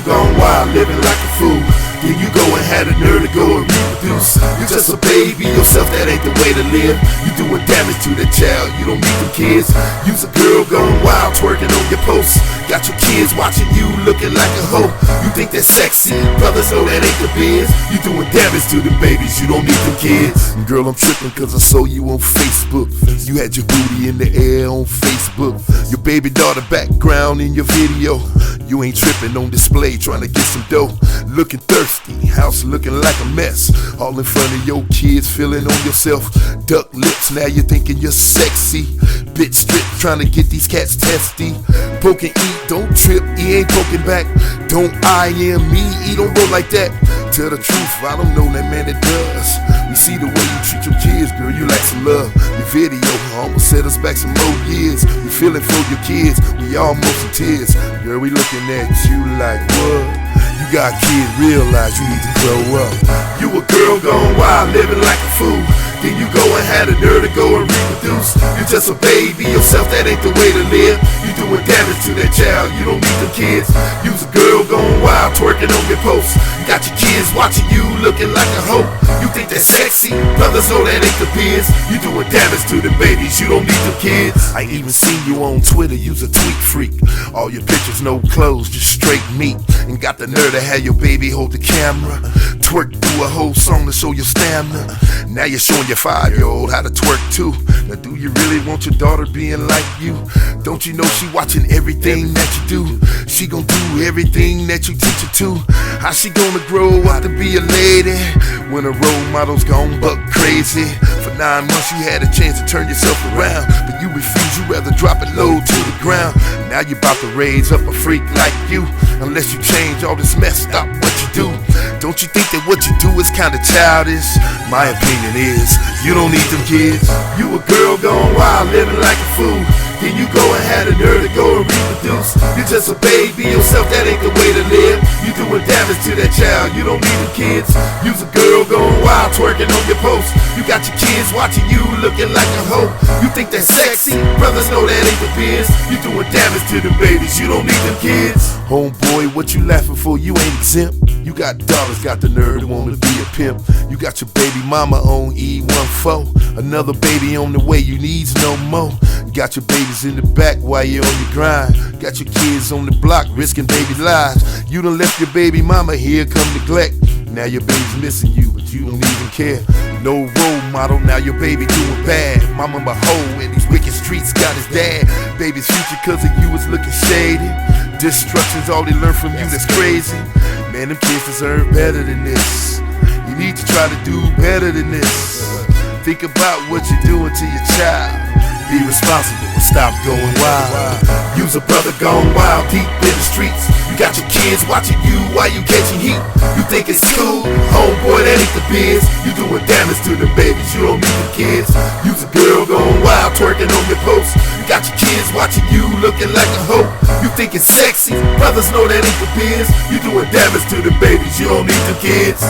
gone wild, living like a fool. Then you go and had a nerve to go and reproduce. You're just a baby yourself, that ain't the way to live. You doing damage to that child, you don't need them kids. You's a girl going wild, twerking on your posts. Got your kids watching you, looking like a hoe. You think that's sexy, brothers know that ain't the biz. You doing damage to the babies, you don't need them kids. Girl, I'm tripping cause I saw you on Facebook. You had your booty in the air on Facebook. Your baby daughter background in your video. You ain't tripping on display, trying to get some dough. Looking thirsty, house looking like a mess. All in front of your kids, feeling on yourself. Duck lips, now you're thinking you're sexy. Bitch strip, trying to get these cats testy. Poke and eat, don't trip, he ain't poking back. Don't I am me, he don't go like that. Tell the truth, I don't know that man that does. We see the way you treat your kids, girl, you like some love. Your video almost set us back some more years. We feeling for your kids, we almost in tears. Girl, we looking at you like what? You got kids, realize you need to grow up. You a girl gone wild, living like a fool. Then you go and had a nerve to go and reproduce. You just a baby yourself, that ain't the way to live. You doing damage to that child, you don't need them kids. You's a girl gone wild, twerking on your posts. Got your kids watching you, looking like a hoe. You think that's sexy, brothers know that ain't the biz. You doing damage to the babies, you don't need them kids. I even seen you on Twitter, you's a tweet freak. All your pictures, no clothes, just straight meat. And got the nerve to have your baby hold the camera. Twerk through a whole song to show your stamina. Now you're showing your 5-year-old how to twerk too. Now do you really want your daughter being like you? Don't you know she watching everything that you do? She gon' do everything that you teach her to. How she gonna grow up to be a lady when her role model's gone buck crazy? For 9 months you had a chance to turn yourself around, but you refuse, you rather drop it low to the ground. Now you about to raise up a freak like you. Unless you change all this mess, stop what you do. Don't you think that what you do is kinda childish? My opinion is, you don't need them kids. You a girl gone wild, living like a fool. Then you go and had a nerve to go and reproduce. You're just a baby yourself, that ain't the way to live. You doing damage to that child, you don't need them kids. You's a girl gone wild, twerking on your posts. You got your kids watching you, looking like a hoe. You think that's sexy, brothers know that ain't the biz. You doing damage to them babies, you don't need them kids. Homeboy, what you laughing for? You ain't exempt. You got daughters, got the nerve to wanna be a pimp. You got your baby mama on E14. Another baby on the way, you needs no more. Got your babies in the back while you're on your grind. Got your kids on the block, risking baby lives. You done left your baby mama, here come neglect. Now your baby's missing you, but you don't even care. No role model, now your baby doing bad. Mama a hoe in these wicked streets, got his dad. Baby's future cause of you is looking shady. Destruction's all they learn from you, that's crazy. Man, them kids deserve better than this. You need to try to do better than this. Think about what you're doing to your child. Be responsible and stop going wild. You's a brother gone wild, deep in the streets. You got your kids watching you while you catching heat. You think it's cool? Homeboy, that ain't the biz. You doing damage to the babies, you don't need them kids. You's a girl gone wild, twerking on your posts. You got your kids watching you, looking like a hoe. You think it's sexy? Brothers know that ain't the biz. You doing damage to the babies, you don't need them kids.